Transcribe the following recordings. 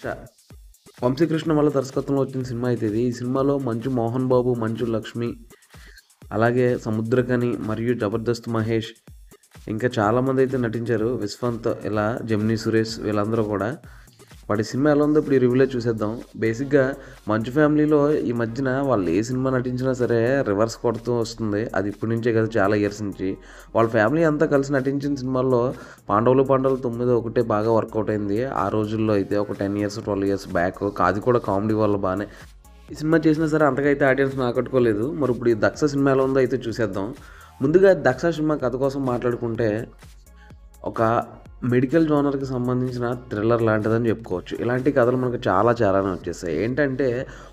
చ 'వంశీకృష్ణ' వాళ్ళ దర్శకత్వంలో వచ్చిన సినిమా అయితే ఇది. ఈ సినిమాలో మంచు మోహన్ బాబు, మంచు లక్ష్మి, అలాగే సముద్రకని మరియు జబర్దస్త్ మహేష్ ఇంకా చాలామంది అయితే నటించారు. విశ్వంత్ ఇలా జెమినీ సురేష్ వీళ్ళందరూ కూడా. వాడి సినిమా ఎలా ఉందో ఇప్పుడు ఈ రివ్యూలో చూసేద్దాం. బేసిక్‌గా 'మంచు ఫ్యామిలీలో' ఈ మధ్యన వాళ్ళు ఏ సినిమా నటించినా సరే రివర్స్ కొడుతూ వస్తుంది. అది ఇప్పటి నుంచే కాదు చాలా ఇయర్స్ నుంచి. వాళ్ళ ఫ్యామిలీ అంతా కలిసి నటించిన సినిమాల్లో 'పాండవులు పాండవులు 9' ఒకటే బాగా వర్కౌట్ అయింది. ఆ రోజుల్లో అయితే ఒక 10 ఇయర్స్, 12 ఇయర్స్ బ్యాక్. అది కూడా కామెడీ వల్ల బానే ఈ సినిమా చేసినా సరే అంతగా అయితే ఆడియన్స్‌ని ఆకట్టుకోలేదు. మరి ఇప్పుడు ఈ 'దక్ష' సినిమా ఎలా ఉందో అయితే చూసేద్దాం. ముందుగా 'దక్ష' సినిమా కథ కోసం మాట్లాడుకుంటే ఒక మెడికల్ జోనర్‌కి సంబంధించిన థ్రిల్లర్ లాంటిదని చెప్పుకోవచ్చు. ఇలాంటి కథలు మనకు చాలానే వచ్చేసాయి. ఏంటంటే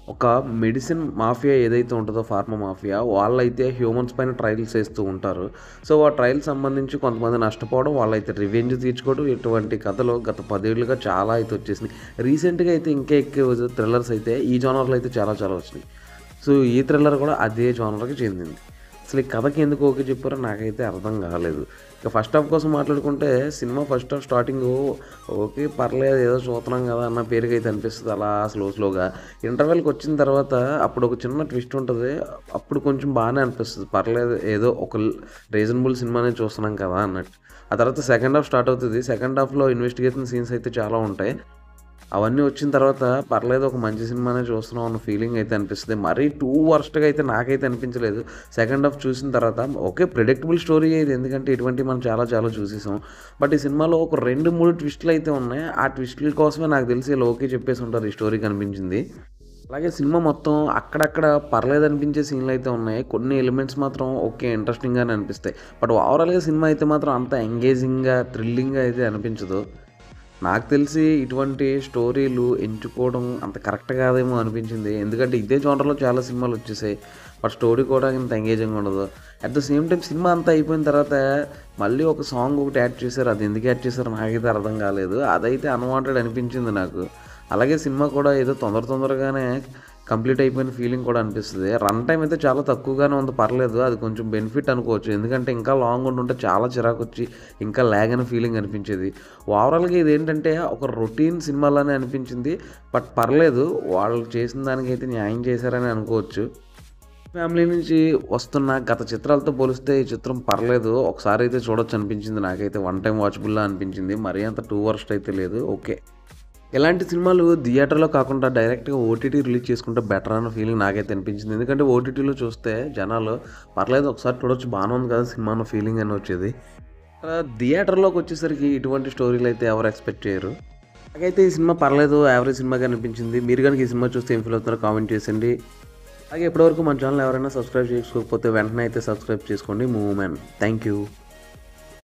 ఒక మెడిసిన్ మాఫియా ఏదైతే ఉంటదో ఫార్మా మాఫియా వాళ్ళైతే హ్యూమన్స్ పైన ట్రయల్స్ చేస్తూ ఉంటారు. సో, ఆ ట్రయల్ సంబంధించి కొంతమంది నష్టపోవడం, వాళ్ళైతే రివెంజ్ తీర్చుకోవడం ఇటువంటి కథలు గత 10 ఏళ్లుగా చాలా అయితే వచ్చేసినాయి. రీసెంట్‌గా అయితే ఇంకా ఎక్కువ థ్రిల్లర్స్ అయితే ఈ జోనర్‌లో అయితే చాలా వచ్చినాయి. సో, ఈ థ్రిల్లర్ కూడా అదే జోనర్‌కి చెందింది. అసలు ఈ కథకి ఎందుకు ఓకే చెప్పారో నాకైతే అర్థం కాలేదు. ఇక ఫస్ట్ హాఫ్ కోసం మాట్లాడుకుంటే cinema first half starting okay పర్లేదు ఏదో చూస్తున్నాం కదా అన్న పేరుకైతే అనిపిస్తది అలా స్లోగా. ఇంటర్వెల్‌కి వచ్చిన తర్వాత అప్పుడు ఒక చిన్న ట్విస్ట్ ఉంటది. అప్పుడు కొంచెం బానే అనిపిస్తది. పర్లేదు ఏదో ఒక రీజనబుల్ సినిమానే చూస్తున్నాం కదా అన్నట్టు. ఆ తర్వాత సెకండ్ హాఫ్ స్టార్ట్ అవుతది. సెకండ్ హాఫ్‌లో ఇన్వెస్టిగేషన్ సీన్స్ అయితే చాలా ఉంటాయి. అవన్నీ వచ్చిన తర్వాత పర్లేదు ఒక మంచి సినిమానే చూస్తున్నాం అన్న ఫీలింగ్ అయితే అనిపిస్తది. మరీ టూ వర్స్ట్‌గా అయితే నాకైతే అనిపించలేదు. సెకండ్ హాఫ్ చూసిన తర్వాత ఓకే ప్రెడిక్టబుల్ స్టోరీయే ఇది. ఎందుకంటే ఇటువంటివి మనం చాలా చూసేసాం. బట్ ఈ సినిమాలో ఒక 2, 3 ట్విస్టులు అయితే ఉన్నాయి. ఆ ట్విస్టుల కోసమే నాకు తెలిసి ఈళ్ళు ఓకే చెప్పేసి ఉంటారు ఈ స్టోరీకి అనిపించింది. అలాగే సినిమా మొత్తం అక్కడక్కడ పర్లేదనిపించే సీన్‌లయితే ఉన్నాయి. కొన్ని ఎలిమెంట్స్ మాత్రం ఓకే ఇంట్రెస్టింగ్‌గానే అనిపిస్తాయి. బట్ ఓవరాల్‌గా సినిమా అయితే మాత్రం అంత ఎంగేజింగ్‌గా, థ్రిల్లింగ్‌గా అయితే అనిపించదు. నాకు తెలిసి ఇటువంటి స్టోరీలు ఎంచుకోవడం అంత కరెక్ట్ కాదేమో అనిపించింది. ఎందుకంటే ఇదే జోనర్‌లో చాలా సినిమాలొచ్చేసాయి. బట్ స్టోరీ కూడా ఇంత ఎంగేజింగ్‌గా ఉండదు. At the same time cinema అంతా అయిపోయిన తర్వాత మళ్ళీ ఒక సాంగ్ ఒకటి యాడ్ చేశారు. అది ఎందుకు యాడ్ చేశారో నాకైతే అర్థం కాలేదు. అదైతే అన్‌వాంటెడ్ అనిపించింది నాకు. అలాగే సినిమా కూడా ఏదో తొందరగానే కంప్లీట్ అయిపోయిన ఫీలింగ్ కూడా అనిపిస్తది. రన్ టైమ్ అయితే చాలా తక్కువగానే ఉంది పర్లేదు. అది కొంచెం బెనిఫిట్ అనుకోవచ్చు. ఎందుకంటే ఇంకా లాంగ్ ఉండుంటే చాలా చిరాకొచ్చి ఇంకా లాగ్ అనే ఫీలింగ్ అనిపించేది. ఓవరాల్‌గా ఇదేంటంటే ఒక రొటీన్ సినిమాలానే అనిపించింది. బట్ పర్లేదు వాళ్ళు చేసిన దానికైతే న్యాయం చేశారని అనుకోవచ్చు. ఫ్యామిలీ నుంచి వస్తున్న గత చిత్రాలతో పోలిస్తే ఈ చిత్రం పర్లేదు. ఒకసారి అయితే చూడొచ్చు అనిపించింది నాకైతే. వన్ టైమ్ వాచబుల్‌లా అనిపించింది. మరీ అంత టూ వర్స్ట్ అయితే లేదు. ఓకే. ఇలాంటి సినిమాలు థియేటర్‌లో కాకుండా డైరెక్ట్‌గా ఓటీటీ రిలీజ్ చేసుకుంటే బెటర్ అన్న ఫీలింగ్ నాకైతే అనిపించింది. ఎందుకంటే ఓటీటీలో చూస్తే జనాలు పర్లేదు ఒకసారి చూడొచ్చు బానే ఉంది కదా సినిమా అన్న ఫీలింగ్ అని వచ్చేది. థియేటర్‌లోకి వచ్చేసరికి ఇటువంటి స్టోరీలు అయితే ఎవరు ఎక్స్‌పెక్ట్ చేయరు. నాకైతే ఈ సినిమా పర్లేదు యావరేజ్ సినిమాగా అనిపించింది. మీరు గనుక ఈ సినిమా చూస్తే ఏం ఫీల్ అవుతున్నారో కామెంట్ చేసేయండి. అలాగే ఇప్పటివరకు మన ఛానల్ ఎవరైనా సబ్స్క్రైబ్ చేసుకోకపోతే వెంటనే అయితే సబ్స్క్రైబ్ చేసుకోండి. Move man. Thank you.